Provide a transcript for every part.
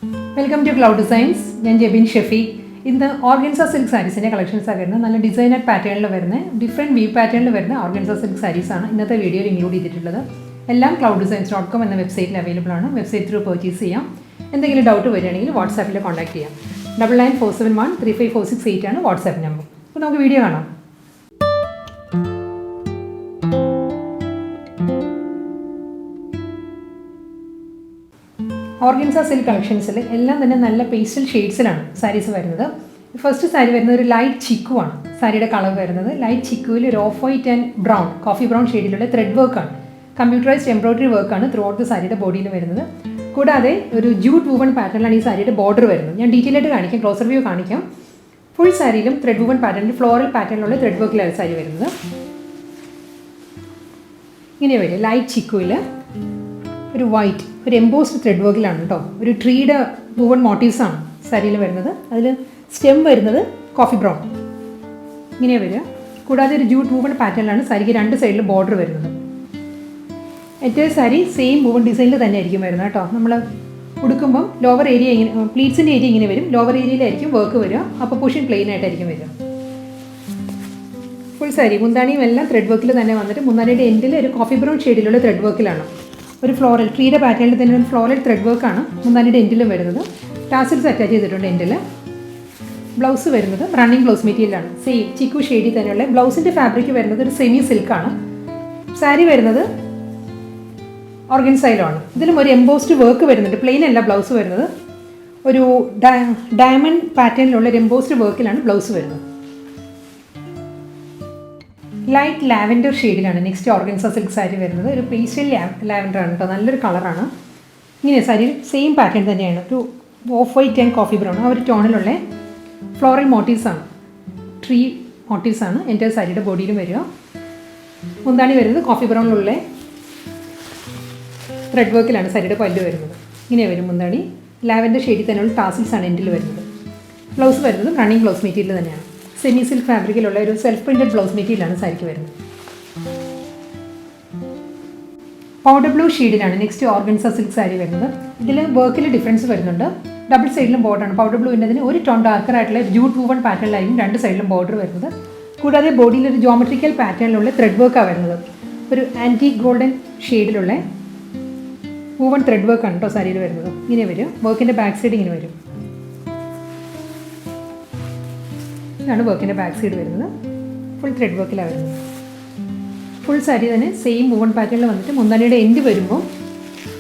Welcome to Cloud Designs. I am Jebin Shefi. In the Organza Silk Sarees collections, I have designer pattern, different weave pattern Organza Silk Sarees. In this video, include clouddesigns.com and the website available on website through purchase. If you have any doubt, WhatsApp contact me. 9947135468 is WhatsApp number. So, we will video. Organza Silk collections all pastel shades sarees varunathu. First saree varunathu oru light chiku aanu. Saree color varunathu light chiku il off white and brown, coffee brown shade ilulla thread work aanu. Computerized embroidery work aanu throughout the saree body il varunathu. Koodade oru jute woven pattern aanu ee saree border varunathu. Njan detail aayittu kaanikam, closer view kaanikam. Full saree ilum thread woven pattern floral pattern ulla thread work il saree varunathu. Ingane varu light chiku il ഒരു white ഒരു embossed thread വർക്കിലാണ് കേട്ടോ. ഒരു ട്രീയുടെ woven motifs ആണ് സാരിയിൽ വരുന്നത്. അതിൽ stem വരുന്നത് കോഫി ബ്രൗൺ ഇങ്ങനെയാണ് വരിക. കൂടാതെ ഒരു ജൂട്ട് വുവൺ പാറ്റേണിലാണ് സാരിക്ക് രണ്ട് സൈഡിലും ബോർഡർ വരുന്നത്. എൻ്റെ സാരി സെയിം വുവൺ ഡിസൈനിൽ തന്നെ ആയിരിക്കും വരുന്നത് കേട്ടോ. നമ്മൾ ഉടുക്കുമ്പം ലോവർ ഏരിയ ഇങ്ങനെ പ്ലീറ്റ്സിൻ്റെ ഏരിയ ഇങ്ങനെ വരും, ലോവർ ഏരിയയിലായിരിക്കും വർക്ക് വരിക. അപ്പോൾ പുഷൻ പ്ലെയിൻ ആയിട്ടായിരിക്കും വരിക. ഫുൾ സാരി മുന്താണിയും എല്ലാം ത്രെഡ് വർക്കിൽ തന്നെ വന്നിട്ട് മുന്താണിയുടെ എൻഡിൽ ഒരു കോഫി ബ്രൗൺ ഷെയ്ഡിലുള്ള ത്രെഡ് വർക്കിലാണ്. ഒരു ഫ്ലോറൽ ട്രീയുടെ പാറ്റേണിൽ തന്നെ ഒരു ഫ്ലോറൽ ത്രെഡ് വർക്കാണ് മുന്താണിയുടെ എൻഡിലും വരുന്നത്. ടാസിൽസ് അറ്റാച്ച് ചെയ്തിട്ടുണ്ട് എൻഡിൽ. ബ്ലൗസ് വരുന്നത് റണ്ണിങ് ബ്ലൗസ് മെറ്റീരിയലാണ്. സെയിം ചിക്കു ഷെയ്ഡിൽ തന്നെയുള്ള ബ്ലൗസിൻ്റെ ഫാബ്രിക് വരുന്നത് ഒരു സെമി സിൽക്കാണ്. സാരി വരുന്നത് ഓർഗൻസയിലാണ്. ഇതിലും ഒരു എംബോസ്ഡ് വർക്ക് വരുന്നുണ്ട്. പ്ലെയിൻ അല്ല ബ്ലൗസ് വരുന്നത്. ഒരു ഡയമണ്ട് പാറ്റേണിലുള്ള ഒരു എംബോസ്ഡ് വർക്കിലാണ് ബ്ലൗസ് വരുന്നത്. ലൈറ്റ് ലാവൻഡർ ഷെയ്ഡിലാണ് നെക്സ്റ്റ് ഓർഗൻസ സിൽക്ക് സാരി വരുന്നത്. ഒരു പേസ്റ്റൽ ലാവൻഡർ ആണ് കേട്ടോ, നല്ലൊരു കളറാണ്. ഇങ്ങനെ സാരി സെയിം പാറ്റേൺ തന്നെയാണ്. ഒരു of white and coffee brown ആ ഒരു ടോണിലുള്ള ഫ്ലോറൽ മോട്ടീവ്സാണ്, ട്രീ മോട്ടീവ്സാണ് എൻ്റെ സാരിയുടെ ബോഡിയിലും വരിക. മുന്താണി വരുന്നത് കോഫി ബ്രൗണിലുള്ള ത്രെഡ് വർക്കിലാണ് സാരിയുടെ പല്ല് വരുന്നത്. ഇങ്ങനെ വരും മുന്താണി. ലാവൻഡർ ഷെയ്ഡിൽ തന്നെയുള്ള ടാസിൽസാണ് എൻഡിൽ വരുന്നത്. ബ്ലൗസ് വരുന്നത് റണ്ണിങ് ബ്ലൗസ് മെറ്റീരിയൽ തന്നെയാണ്. സെമി സിൽക്ക് ഫാബ്രിക്കിലുള്ള ഒരു സെൽഫ് പ്രിൻറ്റഡ് ബ്ലൗസ് മെറ്റീരിയലാണ് സാരിക്ക് വരുന്നത്. പൗഡർ ബ്ലൂ ഷെയ്ഡിലാണ് നെക്സ്റ്റ് ഓർഗൻസ സിൽക്ക് സാരി വരുന്നത്. ഇതിൽ വർക്കിൽ ഡിഫറൻസ് വരുന്നുണ്ട്. ഡബിൾ സൈഡിലും ബോർഡറാണ്. പൗഡർ ബ്ലൂവിൻ്റെ ഒരു ടോൺ ഡാർക്കർ ആയിട്ടുള്ള ജൂട്ട് വുവൺ പാറ്റേണിലായിരിക്കും രണ്ട് സൈഡിലും ബോർഡർ വരുന്നത്. കൂടാതെ ബോഡിയിൽ ഒരു ജോമെട്രിക്കൽ പാറ്റേണിലുള്ള ത്രെഡ് വർക്കാണ് വരുന്നത്. ഒരു ആൻറ്റി ഗോൾഡൻ ഷെയ്ഡിലുള്ള വുവൺ ത്രെഡ് വർക്കാണ് കേട്ടോ സാരിയിൽ വരുന്നത്. ഇങ്ങനെ വരും. വർക്കിൻ്റെ ബാക്ക് സൈഡ് ഇങ്ങനെ വരും. ഇതാണ് വർക്കിൻ്റെ ബാക്ക് സൈഡ് വരുന്നത്. ഫുൾ ത്രെഡ് വർക്കിലാണ് വരുന്നത്. ഫുൾ സാരി തന്നെ സെയിം വുവൺ പാറ്റേണിൽ വന്നിട്ട് മുന്താണിയുടെ എൻഡ് വരുമ്പോൾ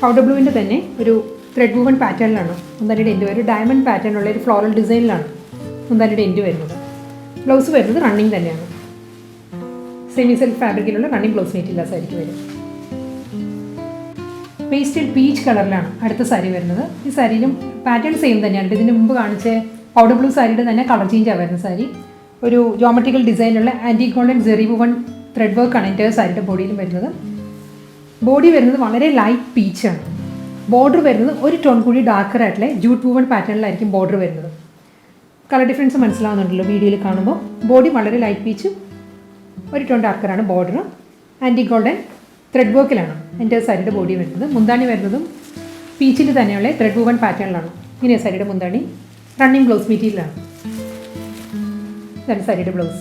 പൗഡർ ബ്ലൂവിൻ്റെ തന്നെ ഒരു ത്രെഡ് വുവൺ പാറ്റേണിലാണ് മുന്താണിയുടെ എൻഡ് വരും. ഡയമണ്ട് പാറ്റേണുള്ള ഒരു ഫ്ലോറൽ ഡിസൈനിലാണ് മുന്താണിയുടെ എൻഡ് വരുന്നത്. ബ്ലൗസ് വരുന്നത് റണ്ണിങ് തന്നെയാണ്. സെമി സിൽക്ക് ഫാബ്രിക്കിലുള്ള റണ്ണിങ് ബ്ലൗസ് മെറ്റീരിയൽ സാരിക്ക് വരും. പേസ്റ്റൽ പീച്ച് കളറിലാണ് അടുത്ത സാരി വരുന്നത്. ഈ സാരിയിലും പാറ്റേൺ സെയിം തന്നെയാണ്. ഇതിന് മുമ്പ് കാണിച്ച പൗഡർ ബ്ലൂ സാരിയുടെ തന്നെ കളർ ചേഞ്ചാണ് വരുന്ന സാരി. ഒരു ജോമെട്രിക്കൽ ഡിസൈനുള്ള antique golden zari woven thread വർക്കാണ് എൻ്റെ സാരിയുടെ ബോഡിയിലും വരുന്നത്. ബോഡി വരുന്നത് വളരെ ലൈറ്റ് പീച്ചാണ്. ബോർഡർ വരുന്നത് ഒരു ടോൺ കൂടി ഡാർക്കർ ആയിട്ടുള്ള ജൂട്ട് വുവൺ പാറ്റേണിലായിരിക്കും ബോർഡർ വരുന്നത്. കളർ ഡിഫറൻസ് മനസ്സിലാവുന്നുണ്ടല്ലോ വീഡിയോയിൽ കാണുമ്പോൾ. ബോഡി വളരെ ലൈറ്റ് പീച്ച്, ഒരു ടോൺ ഡാർക്കറാണ് ബോർഡർ. ആൻറ്റി ഗോൾഡൻ ത്രെഡ് വർക്കിലാണ് എൻ്റെ സാരിയുടെ ബോഡി വരുന്നത്. മുന്താണി വരുന്നതും പീച്ചിൽ തന്നെയുള്ള ത്രെഡ് വുവൺ പാറ്റേണിലാണ്. ഇങ്ങനെയാണ് സാരിയുടെ മുന്താണി. റണ്ണിങ് ബ്ലൗസ് മെറ്റീരിയലാണ്. ഇതാണ് സാരിയുടെ ബ്ലൗസ്.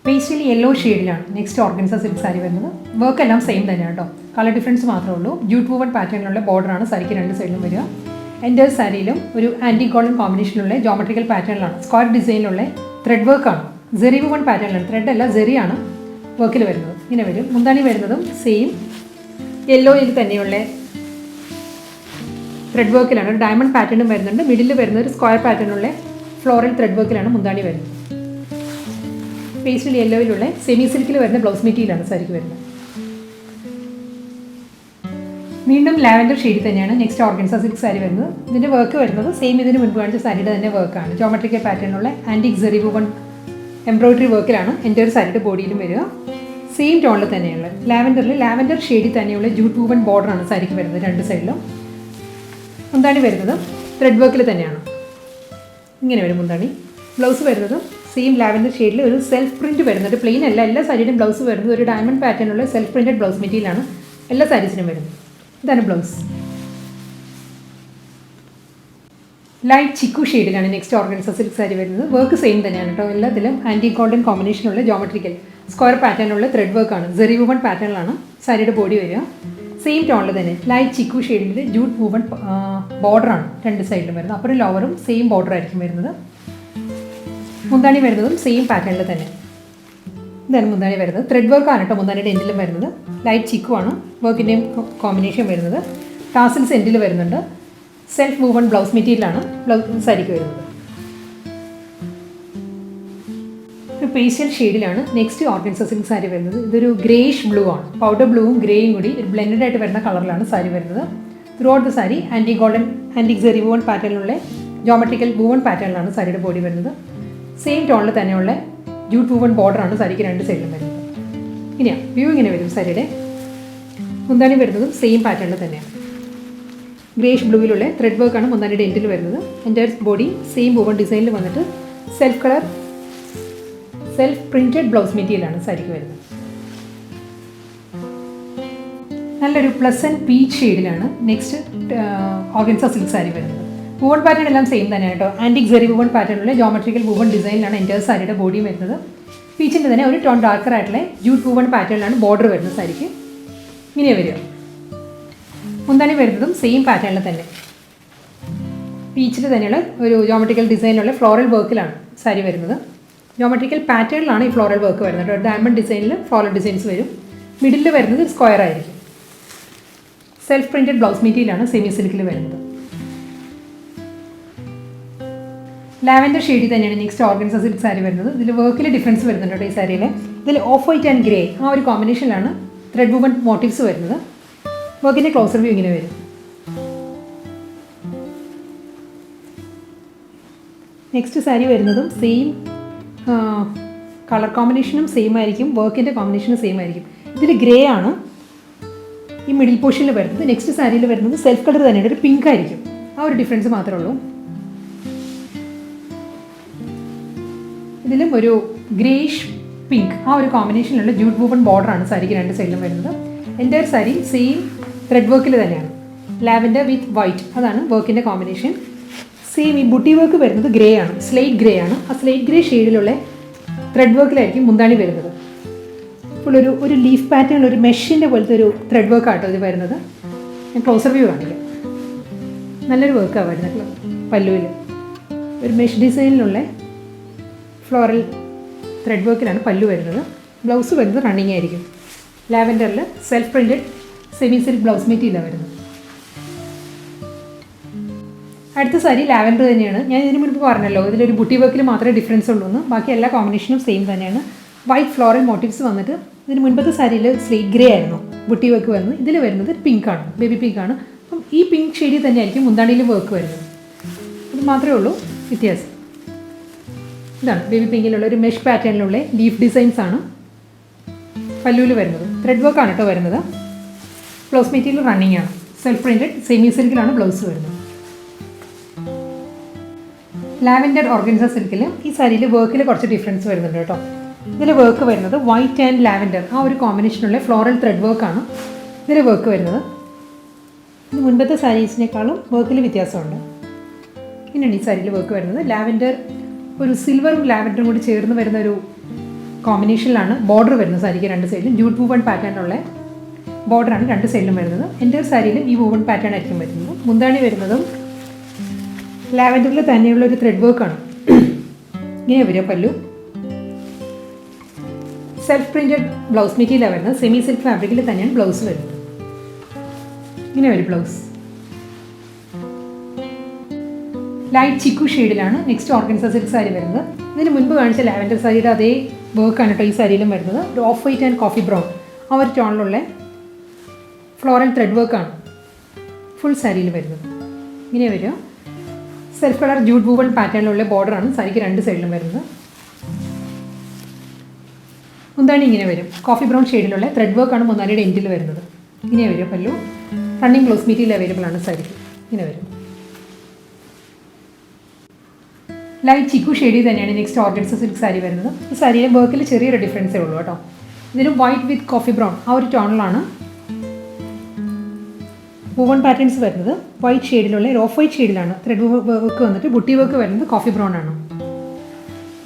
പേസ്റ്റൽ യെല്ലോ ഷെയ്ഡിലാണ് നെക്സ്റ്റ് ഓർഗൻസ സിൽക്ക് സാരി വരുന്നത്. വർക്ക് എല്ലാം സെയിം തന്നെയാണ് കേട്ടോ, കളർ ഡിഫറൻസ് മാത്രമേ ഉള്ളൂ. ജൂട്ട് വുവൺ പാറ്റേണിലുള്ള ബോർഡറാണ് സാരിക്ക് രണ്ട് സൈഡിലും വരിക. എൻ്റെ സാരിയിലും ഒരു ആൻറ്റി ഗോൾഡൻ കോമ്പിനേഷനിലുള്ള ജോമെട്രിക്കൽ പാറ്റേണിലാണ്, സ്ക്വയർ ഡിസൈനിലുള്ള ത്രെഡ് വർക്കാണ്. ജെറി വുവൺ പാറ്റേണിലാണ്, ത്രെഡ് അല്ല ജെറിയാണ് വർക്കിൽ വരുന്നത്. ഇങ്ങനെ വരും. മുന്താണി വരുന്നതും സെയിം യെല്ലോയിൽ തന്നെയുള്ള ത്രെഡ് വർക്കിലാണ്. ഒരു ഡയമണ്ട് പാറ്റേണും വരുന്നുണ്ട്. മിഡിൽ വരുന്നത് ഒരു സ്ക്വയർ പാറ്റേണുള്ള ഫ്ലോറൽ ത്രെഡ് വർക്കിലാണ് മുന്താണി വരുന്നത്. പേസ്റ്റൽ യെല്ലോയിലുള്ള സെമി സിൽക്കിൽ വരുന്ന ബ്ലൗസ് മെറ്റീരിയലാണ് സാരിക്ക് വരുന്നത്. വീണ്ടും ലാവൻഡർ ഷെയ്ഡിൽ തന്നെയാണ് നെക്സ്റ്റ് ഓർഗൻസ സിൽക്ക് സാരി വരുന്നത്. ഇതിൻ്റെ വർക്ക് വരുന്നത് സെയിം ഇതിന് മുൻപ് കാണിച്ച സാരിയുടെ തന്നെ വർക്കാണ്. ജോമെട്രിക്കൽ പാറ്റേണുള്ള ആൻറ്റിക് ജെറി വുവൺ എംബ്രോയിഡറി വർക്കിലാണ് എൻ്റെ ഒരു സാരിയുടെ ബോഡിയിലും വരിക. സെയിം ടോണിൽ തന്നെയുള്ള ലാവൻഡർ ഷെയ്ഡിൽ തന്നെയുള്ള ജൂട്ട് വുവൺ ബോർഡറാണ് സാരിക്ക് വരുന്നത് രണ്ട് സൈഡിലും. മുന്താണി വരുന്നത് ത്രെഡ് വർക്കിൽ തന്നെയാണ്. ഇങ്ങനെ വരും മുന്താണി. ബ്ലൗസ് വരുന്നത് സെയിം ലാവൻഡർ ഷെയ്ഡിൽ ഒരു സെൽഫ് പ്രിൻറ്റ് വരുന്നുണ്ട്. പ്ലെയിൻ അല്ല, എല്ലാ സാരിയുടെയും ബ്ലൗസ് വരുന്നത് ഒരു ഡയമണ്ട് പാറ്റേണുള്ള സെൽഫ് പ്രിൻറ്റഡ് ബ്ലൗസ് മെറ്റീരിയലാണ് എല്ലാ സാരീസിനും വരുന്നത്. ഇതാണ് ബ്ലൗസ്. ലൈറ്റ് ചിക്കു ഷെയ്ഡിലാണ് നെക്സ്റ്റ് ഓർഗൻസ സിൽക്ക് സാരി വരുന്നത്. വർക്ക് സെയിം തന്നെയാണ് കേട്ടോ. എല്ലാത്തിലും ആൻറ്റി ഗോൾഡൻ കോമ്പിനേഷനുള്ള ജോമെട്രിക്കൽ സ്ക്വയർ പാറ്റേണിലുള്ള ത്രെഡ് വർക്കാണ്. സെറി വുവൺ പാറ്റേണിലാണ് സാരിയുടെ ബോഡി വരിക. സെയിം ടോണിൽ തന്നെ ലൈറ്റ് ചിക്കു ഷെയ്ഡിൽ ജൂട്ട് വുവൺ ബോർഡറാണ് രണ്ട് സൈഡിലും വരുന്നത്. അപ്പറും ലോവറും സെയിം ബോർഡർ ആയിരിക്കും വരുന്നത്. മുന്താണി വരുന്നതും സെയിം പാറ്റേണിൽ തന്നെ. ഇതാണ് മുന്താണി വരുന്നത്. ത്രെഡ് വർക്കാണ് കേട്ടോ മുന്താണിയുടെ എൻഡിലും വരുന്നത്. ലൈറ്റ് ചിക്കു ആണ് വർക്കിൻ്റെയും കോമ്പിനേഷൻ വരുന്നത്. ടാസിൽസ് എൻഡിൽ വരുന്നുണ്ട്. സെൽഫ് വുവൺ ബ്ലൗസ് മെറ്റീരിയലാണ് സാരിക്ക് വരുന്നത്. ഒരു പേസ്റ്റൽ ഷെയ്ഡിലാണ് നെക്സ്റ്റ് ഓർഗൻസ സിൽക്ക് സാരി വരുന്നത്. ഇതൊരു ഗ്രേഷ് ബ്ലൂ ആണ്. പൗഡർ ബ്ലൂവും ഗ്രേയും കൂടി ഒരു ബ്ലെൻഡഡ് ആയിട്ട് വരുന്ന കളറിലാണ് സാരി വരുന്നത്. Throughout the sari antique golden antique zari woven പാറ്റേണിലുള്ള ജോമെട്രിക്കൽ വുവൺ പാറ്റേണിലാണ് സാരിയുടെ ബോഡി വരുന്നത്. സെയിം ടോണിൽ തന്നെയുള്ള ജൂട്ട് വുവൺ ബോർഡറാണ് സാരിക്ക് രണ്ട് സൈഡിലും വരുന്നത്. ഇനിയാണ് വ്യൂ ഇങ്ങനെ വരും. സാരിയുടെ മുന്താണി വരുന്നതും സെയിം പാറ്റേണിൽ തന്നെയാണ്. ഗ്രേഷ് ബ്ലൂവിലുള്ള ത്രെഡ് വർക്കാണ് മുന്താണിയുടെ എൻഡിൽ വരുന്നത്. എൻ്റെ ബോഡി സെയിം വുവൺ ഡിസൈനിൽ വന്നിട്ട് സെൽഫ് പ്രിൻറ്റഡ് ബ്ലൗസ് മെറ്റീരിയലാണ് സാരിക്ക് വരുന്നത്. നല്ലൊരു പ്ലസൻറ്റ് പീച്ച് ഷെയ്ഡിലാണ് നെക്സ്റ്റ് ഓർഗൻസ സിൽക്ക് സാരി വരുന്നത്. വുവൺ പാറ്റേൺ എല്ലാം സെയിം തന്നെയാണ് കേട്ടോ. ആൻറ്റിക് സെറി വുവൺ പാറ്റേണിലുള്ള ജോമെട്രിക്കൽ വുവൺ ഡിസൈനിലാണ് എൻ്റെ സാരിയുടെ ബോഡി വരുന്നത്. പീച്ചിൻ്റെ തന്നെ ഒരു ടോൺ ഡാർക്കർ ആയിട്ടുള്ള ജൂട്ട് വുവൺ പാറ്റേണിലാണ് ബോർഡർ വരുന്നത് സാരിക്ക്. ഇങ്ങനെ വരിക. മുന്താണി വരുന്നതും സെയിം പാറ്റേണിൽ തന്നെ പീച്ചിൽ തന്നെയുള്ള ഒരു ജോമെട്രിക്കൽ ഡിസൈനിലുള്ള ഫ്ലോറൽ വർക്കിലാണ് സാരി വരുന്നത്. ജോമെട്രിക്കൽ പാറ്റേണിലാണ് ഈ ഫ്ലോറൽ വർക്ക് വരുന്നത്. ഡയമണ്ട് ഡിസൈനിൽ ഫ്ലോറൽ ഡിസൈൻസ് വരും. മിഡിൽ വരുന്നത് സ്ക്വയർ ആയിരിക്കും. സെൽഫ് പ്രിൻറ്റഡ് ബ്ലൗസ് മെറ്റീരിയലാണ് സെമി സിൽക്കിൽ വരുന്നത്. ലാവൻഡർ ഷെയ്ഡിൽ തന്നെയാണ് നെക്സ്റ്റ് ഓർഗൻസ സിൽക്ക് സാരി വരുന്നത്. ഇതിൽ വർക്കിൽ ഡിഫറൻസ് വരുന്നുണ്ട് കേട്ടോ ഈ സാരിയിൽ. ഇതിൽ ഓഫ് വൈറ്റ് ആൻഡ് ഗ്രേ ആ ഒരു കോമ്പിനേഷനിലാണ് ത്രെഡ് വുവൺ മോട്ടീവ്സ് വരുന്നത്. വർക്കിൻ്റെ ക്ലോസർ വ്യൂ ഇങ്ങനെ വരും. നെക്സ്റ്റ് സാരി വരുന്നതും സെയിം കളർ കോമ്പിനേഷനും സെയിം ആയിരിക്കും. വർക്കിൻ്റെ കോമ്പിനേഷനും സെയിം ആയിരിക്കും. ഇതിൽ ഗ്രേ ആണ് ഈ മിഡിൽ പോർഷനിൽ വരുന്നത്. നെക്സ്റ്റ് സാരിയിൽ വരുന്നത് സെൽഫ് കളർ തന്നെയാണ്. ഒരു പിങ്ക് ആയിരിക്കും. ആ ഒരു ഡിഫറൻസ് മാത്രമേ ഉള്ളൂ. ഇതിലും ഒരു ഗ്രേഷ് പിങ്ക് ആ ഒരു കോമ്പിനേഷനിലുള്ള ജൂട്ട് വുവൺ ബോർഡറാണ് സാരിക്ക് രണ്ട് സൈഡിലും വരുന്നത്. എൻ്റെ സാരി സെയിം ത്രെഡ് വർക്കിൽ തന്നെയാണ്. ലാവൻഡർ വിത്ത് വൈറ്റ് അതാണ് വർക്കിൻ്റെ കോമ്പിനേഷൻ. സെയിം ഈ ബുട്ടി വർക്ക് വരുന്നത് ഗ്രേ ആണ്. സ്ലേറ്റ് ഗ്രേ ആണ്. ആ സ്ലേറ്റ് ഗ്രേ ഷെയ്ഡിലുള്ള ത്രെഡ് വർക്കിലായിരിക്കും മുന്താണി വരുന്നത്. ഇപ്പോൾ ഒരു ലീഫ് പാറ്റേൺ ഒരു മെഷിൻ്റെ പോലത്തെ ഒരു ത്രെഡ് വർക്കാട്ടോ ഇത് വരുന്നത്. ഞാൻ ക്ലോസർ വ്യൂ കാണിക്കാം. നല്ലൊരു വർക്കാണ് വരുന്നത്. പല്ലുവിൽ ഒരു മെഷ് ഡിസൈനിലുള്ള ഫ്ലോറൽ ത്രെഡ് വർക്കിലാണ് പല്ലു വരുന്നത്. ബ്ലൗസ് വരുന്നത് റണ്ണിങ് ആയിരിക്കും. ലാവൻഡറിൽ self printed semi silk blouse മെറ്റീരിയലാണ് വരുന്നത്. അടുത്ത സാരി ലാവൻഡർ തന്നെയാണ്. ഞാൻ ഇതിന് മുൻപ് പറഞ്ഞല്ലോ ഇതിലൊരു ബുട്ടി വർക്കിൽ മാത്രമേ ഡിഫറൻസ് ഉള്ളൂ എന്ന്. ബാക്കി എല്ലാ കോമ്പിനേഷനും സെയിം തന്നെയാണ്. വൈറ്റ് ഫ്ലോറൽ മോട്ടീവ്സ് വന്നിട്ട് ഇതിന് മുൻപത്തെ സാരിയിൽ സ്ലേറ്റ് ഗ്രേ ആയിരുന്നു ബുട്ടി വർക്ക് വരുന്നത്. ഇതിൽ വരുന്നത് പിങ്ക് ആണ്, ബേബി പിങ്ക് ആണ്. അപ്പം ഈ പിങ്ക് ഷെയ്ഡിൽ തന്നെയായിരിക്കും മുന്താണിയിൽ വർക്ക് വരുന്നത്. ഇത് മാത്രമേ ഉള്ളൂ വ്യത്യാസം. ഇതാണ് ബേബി പിങ്കിലുള്ള ഒരു മെഷ് പാറ്റേണിലുള്ള ലീഫ് ഡിസൈൻസ് ആണ് പല്ലുവിൽ വരുന്നത്. ത്രെഡ് വർക്കാണ് കേട്ടോ വരുന്നത്. ബ്ലൗസ് മെറ്റീരിയൽ റണ്ണിങ് ആണ്. സെൽഫ് പ്രിൻറ്റഡ് സെമി സിൽക്കിലാണ് ബ്ലൗസ് വരുന്നത്. ലാവൻഡർ ഓർഗൻസ സിൽക്കിൽ ഈ സാരിയിൽ വർക്കിൽ കുറച്ച് ഡിഫറൻസ് വരുന്നുണ്ട് കേട്ടോ. ഇതിൽ വർക്ക് വരുന്നത് വൈറ്റ് ആൻഡ് ലാവൻഡർ ആ ഒരു കോമ്പിനേഷനുള്ള ഫ്ലോറൽ ത്രെഡ് വർക്കാണ് ഇതിൽ വർക്ക് വരുന്നത്. ഇത് മുൻപത്തെ സാരീസിനേക്കാളും വർക്കിൽ വ്യത്യാസമുണ്ട്. ഇങ്ങനെയാണ് ഈ സാരിയിൽ വർക്ക് വരുന്നത്. ലാവൻഡർ ഒരു സിൽവറും ലാവൻഡറും കൂടി ചേർന്ന് വരുന്ന ഒരു കോമ്പിനേഷനിലാണ് ബോർഡർ വരുന്നത്. സാരിക്ക് രണ്ട് സൈഡിലും ജൂട്ട് വുവൺ പാറ്റേണുള്ള ബോർഡറാണ് രണ്ട് സൈഡിലും വരുന്നത്. എൻ്റെ സാരിയിലും ഈ വുവൺ പാറ്റേൺ ആയിരിക്കും വരുന്നത്. മുന്താണി വരുന്നതും ലാവൻഡറിൽ തന്നെയുള്ള ഒരു ത്രെഡ് വർക്കാണ്. ഇങ്ങനെ വരിക പല്ലു. സെൽഫ് പ്രിൻറ്റഡ് ബ്ലൗസ് മെറ്റീരിയലാണ് വരുന്നത്. സെമി സിൽക്ക് ഫാബ്രിക്കിൽ തന്നെയാണ് ബ്ലൗസ് വരുന്നത്. ഇങ്ങനെ വരും ബ്ലൗസ്. ലൈറ്റ് ചിക്കു ഷെയ്ഡിലാണ് നെക്സ്റ്റ് ഓർഗൻസ സിൽക്ക് സാരി വരുന്നത്. ഇതിന് മുൻപ് കാണിച്ച ലാവൻഡർ സാരിയുടെ അതേ വർക്കാണ് കേട്ടോ ഈ സാരിയിലും വരുന്നത്. ഒരു of white and coffee brown ആ ഒരു ടോണിലുള്ള ഫ്ലോറൽ ത്രെഡ് വർക്കാണ് ഫുൾ സാരിയിൽ വരുന്നത്. ഇങ്ങനെ വരിക. സെൽഫ് കളർ ജൂട്ട് വുവൺ പാറ്റേണിലുള്ള ബോർഡറാണ് സാരിക്ക് രണ്ട് സൈഡിലും വരുന്നത്. മുന്താണി ഇങ്ങനെ വരും. കോഫി ബ്രൗൺ ഷെയ്ഡിലുള്ള ത്രെഡ് വർക്കാണ് മുന്താണിയുടെ എൻഡിൽ വരുന്നത്. ഇങ്ങനെ വരും പല്ലു. റണ്ണിങ് ബ്ലൗസ് മെറ്റീരിയൽ അവൈലബിൾ ആണ് സാരിക്ക്. ഇങ്ങനെ വരും. ലൈറ്റ് ചിക്കു ഷെയ്ഡിൽ തന്നെയാണ് നെക്സ്റ്റ് ഓർഗൻസ സിൽക്ക് സാരി വരുന്നത്. ഈ സാരിയിലെ വർക്കിൽ ചെറിയൊരു ഡിഫറൻസേ ഉള്ളൂ കേട്ടോ. ഇതിന് വൈറ്റ് വിത്ത് കോഫി ബ്രൗൺ ആ ഒരു ടോണിലാണ് വുവൺ പാറ്റേൺസ് വരുന്നത് വൈറ്റ് ഷെയ്ഡിലുള്ള ഓഫ് വൈറ്റ് ഷെയ്ഡിലാണ്. ത്രെഡ് വർക്ക് വന്നിട്ട് ബുട്ടി വർക്ക് വരുന്നത് കോഫി ബ്രൗൺ ആണ്.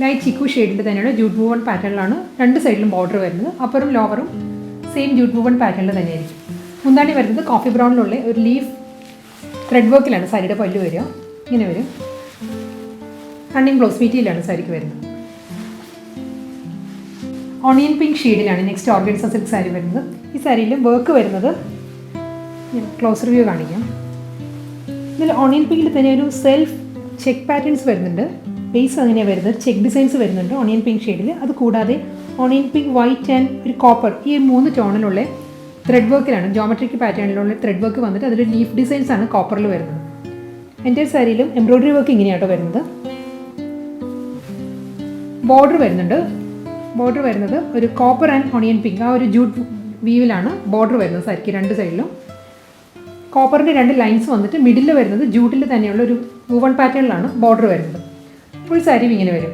ലൈറ്റ് ചിക്കു ഷെയ്ഡിൽ തന്നെയാണ് ജൂട്ട് വുവൺ പാറ്റേണിലാണ് രണ്ട് സൈഡിലും ബോർഡർ വരുന്നത്. അപ്പറും ലോവറും സെയിം ജൂട്ട് വുവൺ പാറ്റേണിൽ തന്നെയായിരിക്കും. മുന്താണി വരുന്നത് കോഫി ബ്രൗണിലുള്ള ഒരു ലീഫ് ത്രെഡ് വർക്കിലാണ് സാരിയുടെ പല്ല് വരിക. ഇങ്ങനെ വരും. റണ്ണിങ് ബ്ലൗസ് മെറ്റീരിയലാണ് സാരിക്ക് വരുന്നത്. ഓണിയൻ പിങ്ക് ഷെയ്ഡിലാണ് നെക്സ്റ്റ് ഓർഗൻസ സിൽക്ക് സാരി വരുന്നത്. ഈ സാരിയിലും വർക്ക് വരുന്നത് ക്ലോസ് റിവ്യൂ കാണിക്കാം. ഇതിൽ ഓണിയൻ പിങ്കിൽ തന്നെ ഒരു സെൽഫ് ചെക്ക് പാറ്റേൺസ് വരുന്നുണ്ട്. ബേസ് അങ്ങനെയാണ് വരുന്നത്. ചെക്ക് ഡിസൈൻസ് വരുന്നുണ്ട് ഓണിയൻ പിങ്ക് ഷെയ്ഡിൽ. അത് കൂടാതെ ഓണിയൻ പിങ്ക്, വൈറ്റ് ആൻഡ് ഒരു കോപ്പർ, ഈ 3 ടോണിലുള്ള ത്രെഡ് വർക്കിലാണ്, ജോമെട്രിക് പാറ്റേണിലുള്ള ത്രെഡ് വർക്ക് വന്നിട്ട് അതിൽ ലീഫ് ഡിസൈൻസ് ആണ് കോപ്പറിൽ വരുന്നത്. എൻ്റെ സാരിയിലും എംബ്രോയ്ഡറി വർക്ക് ഇങ്ങനെയാട്ടോ വരുന്നത്. ബോർഡർ വരുന്നത് ഒരു കോപ്പർ ആൻഡ് ഓണിയൻ പിങ്ക്, ആ ഒരു ജൂട്ട് വീവിലാണ് ബോർഡർ വരുന്നത് സാരിക്ക് രണ്ട് സൈഡിലും. കോപ്പറിൻ്റെ 2 ലൈൻസ് വന്നിട്ട് മിഡിൽ വരുന്നത് ജൂട്ടിൽ തന്നെയുള്ള ഒരു വുവൺ പാറ്റേണിലാണ് ബോർഡർ വരുന്നത്. ഫുൾ സാരി ഇങ്ങനെ വരും.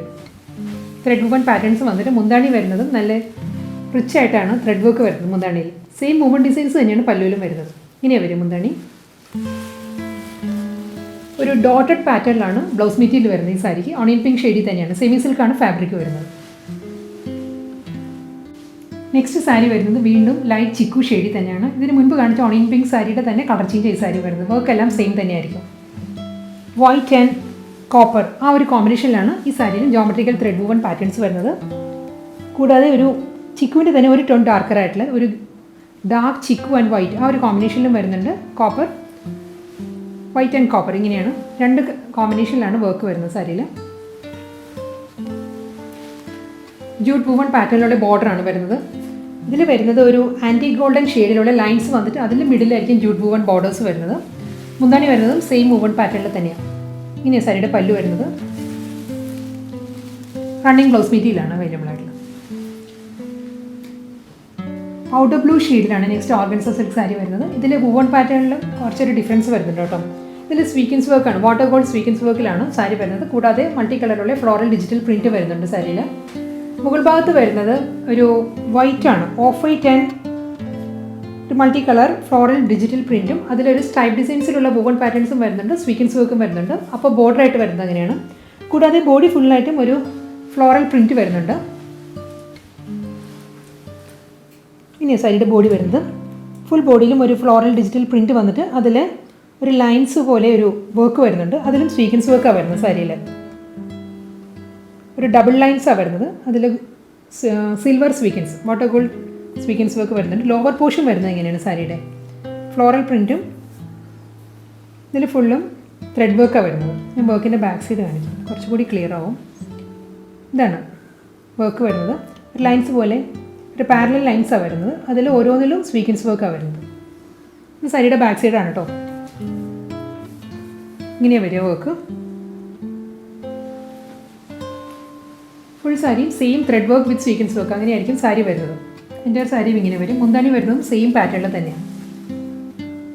ത്രെഡ് വുവൺ പാറ്റേൺസ് വന്നിട്ട് മുന്താണി വരുന്നതും നല്ല റിച്ച് ആയിട്ടാണ് ത്രെഡ് വർക്ക് വരുന്നത് മുന്താണിയിൽ. സെയിം വുവൺ ഡിസൈൻസ് തന്നെയാണ് പല്ലുവിലും വരുന്നത്. ഇങ്ങനെയാണ് വരും മുന്താണി. ഒരു ഡോട്ടഡ് പാറ്റേണിലാണ് ബ്ലൗസ് മെറ്റീരിയൽ വരുന്നത് ഈ സാരിക്ക്. ഓണിയൻ പിങ്ക് ഷെയ്ഡിൽ തന്നെയാണ്. സെമി സിൽക്കാണ് ഫാബ്രിക് വരുന്നത്. നെക്സ്റ്റ് സാരി വരുന്നത് വീണ്ടും ലൈറ്റ് ചിക്കു ഷെയ്ഡിൽ തന്നെയാണ്. ഇതിന് മുൻപ് കാണിച്ച ഓണിയൻ പിങ്ക് സാരിയുടെ തന്നെ കളർ ചേഞ്ച് ഈ സാരി വരുന്നത്. വർക്കെല്ലാം സെയിം തന്നെയായിരിക്കും. വൈറ്റ് ആൻഡ് കോപ്പർ, ആ ഒരു കോമ്പിനേഷനിലാണ് ഈ സാരിയിൽ ജോമെട്രിക്കൽ ത്രെഡ് വുവൺ പാറ്റേൺസ് വരുന്നത്. കൂടാതെ ഒരു ചിക്കുവിൻ്റെ തന്നെ ഒരു ടോൺ ഡാർക്കർ ആയിട്ടുള്ള ഒരു ഡാർക്ക് ചിക്കു ആൻഡ് വൈറ്റ്, ആ ഒരു കോമ്പിനേഷനിലും വരുന്നുണ്ട്. കോപ്പർ, വൈറ്റ് ആൻഡ് കോപ്പർ, ഇങ്ങനെയാണ് 2 കോമ്പിനേഷനിലാണ് വർക്ക് വരുന്നത് സാരിയിൽ. ജൂട്ട് വുവൺ പാറ്റേണിലുള്ള ബോർഡറാണ് വരുന്നത്. ഇതിൽ വരുന്നത് ഒരു ആൻറ്റി ഗോൾഡൻ ഷെയ്ഡിലുള്ള ലൈൻസ് വന്നിട്ട് അതിൽ മിഡിലായിരിക്കും ജൂട്ട് വുവൺ ബോർഡേഴ്സ് വരുന്നത്. മുന്താണി വരുന്നതും സെയിം വുവൺ പാറ്റേണിൽ തന്നെയാണ്. ഇങ്ങനെയാണ് സാരിയുടെ പല്ലു വരുന്നത്. റണ്ണിങ് ബ്ലൗസ് മെറ്റീരിയലാണ് അവൈലബിൾ ആയിട്ടുള്ളത്. ഔട്ടർ ബ്ലൂ ഷെയ്ഡിലാണ് നെക്സ്റ്റ് ഓർഗൻസ സിൽക്ക് സാരി വരുന്നത്. ഇതിൽ വുവൺ പാറ്റേണിലും കുറച്ചൊരു ഡിഫറൻസ് വരുന്നുണ്ട് കേട്ടോ. ഇതിൽ സ്വീക്കൻസ് വർക്കാണ്, വാട്ടർ ഗോൾഡ് സ്വീക്കൻസ് വർക്കിലാണ് സാരി വരുന്നത്. കൂടാതെ മൾട്ടി കളറുള്ള ഫ്ലോറൽ ഡിജിറ്റൽ പ്രിൻറ്റ് വരുന്നുണ്ട് സാരിയിൽ. മുകൾ ഭാഗത്ത് വരുന്നത് ഒരു വൈറ്റ് ആണ്, off white and multi colour floral digital പ്രിൻറ്റും അതിലൊരു സ്ട്രൈപ്പ് ഡിസൈൻസിലുള്ള വുവൺ പാറ്റേൺസും വരുന്നുണ്ട്. സ്വീക്കൻസ് വർക്കും വരുന്നുണ്ട്. അപ്പോൾ ബോർഡർ ആയിട്ട് വരുന്നത് അങ്ങനെയാണ്. കൂടാതെ ബോഡി ഫുള്ളായിട്ടും ഒരു ഫ്ലോറൽ പ്രിൻറ്റ് വരുന്നുണ്ട്. ഇനി സാരിയുടെ ബോഡി വരുന്നത് ഫുൾ ബോഡിയിലും ഒരു ഫ്ലോറൽ ഡിജിറ്റൽ പ്രിൻറ്റ് വന്നിട്ട് അതിൽ ഒരു ലൈൻസ് പോലെ ഒരു വർക്ക് വരുന്നുണ്ട്. അതിലും സ്വീക്കൻസ് വർക്കാണ് വരുന്നത് സാരിയിൽ. ഒരു ഡബിൾ ലൈൻസാണ് വരുന്നത്. അതിൽ silver sequins, water gold sequins work വരുന്നുണ്ട്. ലോവർ പോർഷൻ വരുന്നത് ഇങ്ങനെയാണ് സാരിയുടെ. ഫ്ലോറൽ പ്രിൻറ്റും ഇതിൽ ഫുള്ളും ത്രെഡ് വർക്കാണ് വരുന്നത്. ഞാൻ വർക്കിൻ്റെ ബാക്ക് സൈഡ് കാണിക്കും, കുറച്ചുകൂടി ക്ലിയർ ആവും. ഇതാണ് വർക്ക് വരുന്നത്. ഒരു ലൈൻസ് പോലെ ഒരു പാരലൽ ലൈൻസാണ് വരുന്നത്. അതിൽ ഓരോന്നിലും സ്വീക്കൻസ് വർക്കാണ് വരുന്നത്. ഇത് സാരിയുടെ ബാക്ക് സൈഡാണ് കേട്ടോ. ഇങ്ങനെയാണ് വരിക work. Full sari same thread work with sequins work, അങ്ങനെയായിരിക്കും സാരി വരുന്നത്. എൻ്റെ സാരിയും ഇങ്ങനെ വരും. മുന്താണി വരുന്നതും സെയിം പാറ്റേണിൽ തന്നെയാണ്.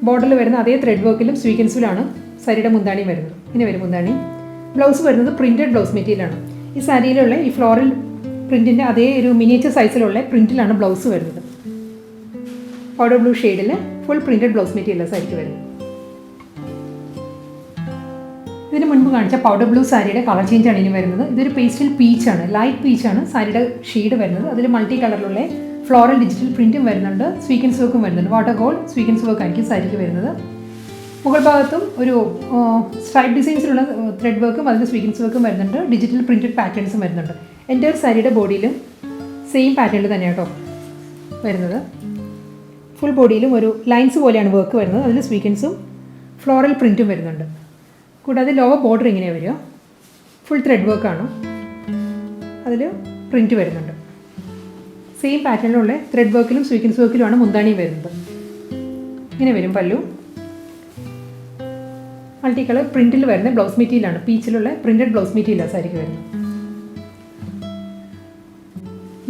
ബോർഡറിൽ വരുന്ന അതേ ത്രെഡ് വർക്കിലും സ്വീക്കൻസിലാണ് സാരിയുടെ മുന്താണി വരുന്നത്. ഇങ്ങനെ വരും മുന്താണി. ബ്ലൗസ് വരുന്നത് പ്രിൻറ്റഡ് ബ്ലൗസ് മെറ്റീരിയലാണ്. ഈ സാരിയിലുള്ള ഈ ഫ്ലോറൽ പ്രിൻറ്റിൻ്റെ അതേ ഒരു മിനിയേച്ചർ സൈസിലുള്ള പ്രിൻറ്റിലാണ് ബ്ലൗസ് വരുന്നത്. പൗഡർ ബ്ലൂ ഷെയ്ഡിൽ ഫുൾ പ്രിൻറ്റഡ് ബ്ലൗസ് മെറ്റീരിയലാണ് സാരിക്ക് വരുന്നത്. ഇതിന് മുൻപ് കാണിച്ച പൗഡർ ബ്ലൂ സാരിയുടെ കളർ ചേഞ്ചാണ് ഇനി വരുന്നത്. ഇതൊരു പേസ്റ്റൽ പീച്ചാണ്, ലൈറ്റ് പീച്ചാണ് സാരിയുടെ ഷെയ്ഡ് വരുന്നത്. അതിൽ മൾട്ടി കളറിലുള്ള ഫ്ലോറൽ ഡിജിറ്റൽ പ്രിൻറ്റും വരുന്നുണ്ട്. സ്വീക്കൻസ് വർക്കും വരുന്നുണ്ട്. വാട്ടർ ഗോൾഡ് സ്വീക്കൻസ് വർക്ക് ആയിരിക്കും സാരിക്ക് വരുന്നത്. മുകൾ ഭാഗത്തും ഒരു സ്ട്രൈപ്പ് ഡിസൈൻസിലുള്ള ത്രെഡ് വർക്കും അതിൽ സ്വീക്കൻസ് വർക്കും വരുന്നുണ്ട്. ഡിജിറ്റൽ പ്രിൻറ്റഡ് പാറ്റേൺസും വരുന്നുണ്ട്. എൻ്റെ സാരിയുടെ ബോഡിയിലും സെയിം പാറ്റേണിൽ തന്നെയാണ് കേട്ടോ വരുന്നത്. ഫുൾ ബോഡിയിലും ഒരു ലൈൻസ് പോലെയാണ് വർക്ക് വരുന്നത്. അതിൽ സ്വീക്കൻസും ഫ്ലോറൽ പ്രിൻറ്റും വരുന്നുണ്ട്. കൂടാതെ ലോവർ ബോർഡർ ഇങ്ങനെ വരിക. ഫുൾ ത്രെഡ് വർക്കാണ്. അതിൽ പ്രിൻറ്റ് വരുന്നുണ്ട്. സെയിം പാറ്റേണിലുള്ള ത്രെഡ് വർക്കിലും സ്വീക്കൻസ് വർക്കിലുമാണ് മുന്താണി വരുന്നത്. ഇങ്ങനെ വരും പല്ലു. മൾട്ടി കളർ പ്രിൻറ്റിൽ വരുന്ന ബ്ലൗസ് മെറ്റീരിയലാണ്. പീച്ചിലുള്ള പ്രിൻറ്റഡ് ബ്ലൗസ് മെറ്റീരിയലാണ് സാരിക്ക് വരുന്നത്.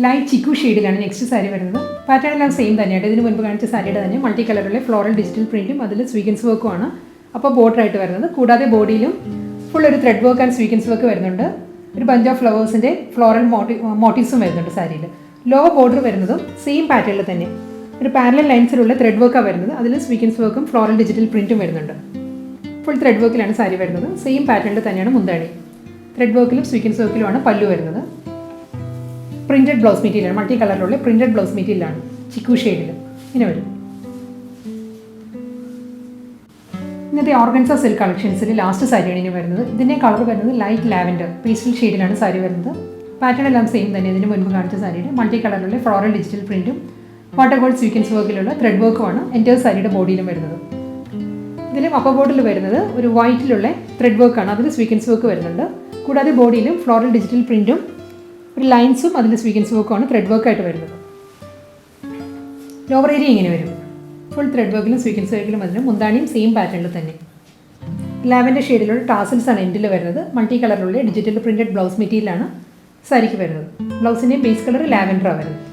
ലൈറ്റ് ചിക്കു ഷെയ്ഡിലാണ് നെക്സ്റ്റ് സാരി വരുന്നത്. പാറ്റേൺ എല്ലാം സെയിം തന്നെയാണ്. ഇതിന് മുൻപ് കാണിച്ച സാരിയുടെ തന്നെ മൾട്ടി കളറുള്ള ഫ്ലോറൽ ഡിജിറ്റൽ പ്രിൻറ്റും അതിൽ സ്വീക്കൻസ് വർക്കുമാണ് അപ്പോൾ ബോർഡർ ആയിട്ട് വരുന്നത്. കൂടാതെ ബോഡിയിലും ഫുൾ ഒരു thread work and sequins work വരുന്നുണ്ട്. ഒരു ബഞ്ച് ഓഫ് ഫ്ലവേഴ്സിൻ്റെ ഫ്ലോറൽ മോട്ടീവ്സും വരുന്നുണ്ട് സാരിയിൽ. ലോ ബോർഡർ വരുന്നതും സെയിം പാറ്റേണിൽ തന്നെ ഒരു പാരലൽ ലൈൻസിലുള്ള ത്രെഡ് വർക്കാണ് വരുന്നത്. അതിൽ സ്വീക്വൻസ് വർക്കും ഫ്ലോറൽ ഡിജിറ്റൽ പ്രിൻറ്റും വരുന്നുണ്ട്. ഫുൾ ത്രെഡ് വർക്കിലാണ് സാരി വരുന്നത്. സെയിം പാറ്റേണിൽ തന്നെയാണ് മുന്താണി. ത്രെഡ് വർക്കിലും സ്വീക്വൻസ് വർക്കിലുമാണ് പല്ലു വരുന്നത്. പ്രിൻറ്റഡ് ബ്ലൗസ് മെറ്റീരിയലാണ്, മൾട്ടി കളറിലുള്ള പ്രിൻറ്റഡ് ബ്ലൗസ് മെറ്റീരിയലാണ്, ചിക്കു ഷെയ്ഡിൽ ഇങ്ങനെ വരും. ഇന്നത്തെ ഓർഗൻസ സിൽക്ക് കളക്ഷൻസിൽ ലാസ്റ്റ് സാരിയാണ് ഇനി വരുന്നത്. ഇതിൻ്റെ കളർ വരുന്നത് ലൈറ്റ് ലാവൻഡർ പേസ്റ്റൽ ഷെയ്ഡിലാണ് സാരി വരുന്നത്. പാറ്റേൺ എല്ലാം സെയിം തന്നെ. ഇതിന് മുൻപ് കാണിച്ച സാരിയുടെ മൾട്ടി കളറിലുള്ള ഫ്ലോറൽ ഡിജിറ്റൽ പ്രിൻറ്റും വാട്ടർ ഗോൾഡ് സ്വീക്വൻസ് വർക്കിലുള്ള ത്രെഡ് വർക്കുമാണ് എൻ്റെ സാരിയുടെ ബോഡിയിലും വരുന്നത്. ഇതിലും അപ്പർ ബോർഡിൽ വരുന്നത് ഒരു വൈറ്റിലുള്ള ത്രെഡ് വർക്കാണ്, അതിൽ സ്വീക്വൻസ് വർക്ക് വരുന്നുണ്ട്. കൂടാതെ ബോഡിയിലും ഫ്ലോറൽ ഡിജിറ്റൽ പ്രിൻറ്റും ഒരു ലൈൻസും അതിൽ സ്വീക്വൻസ് വർക്കുമാണ് ത്രെഡ് വർക്കായിട്ട് വരുന്നത്. ലോവർ ഏരിയ ഇങ്ങനെ വരും. ഫുൾ ത്രെഡ് വർക്കിലും സ്വീക്വൻസ് വർക്കിലും അതിന് മുന്താണിയും സെയിം പാറ്റേണിൽ തന്നെ. ലാവൻഡർ ഷെയ്ഡിലുള്ള ടാസൽസ് ആണ് എൻഡിൽ വരുന്നത്. മൾട്ടി കളറിലുള്ള ഡിജിറ്റൽ പ്രിൻറ്റഡ് ബ്ലൗസ് മെറ്റീരിയലാണ് സാരിക്ക് വരുന്നത്. ബ്ലൗസിൻ്റെ ബേസ് കളർ ലാവൻഡറാണ് വരുന്നത്.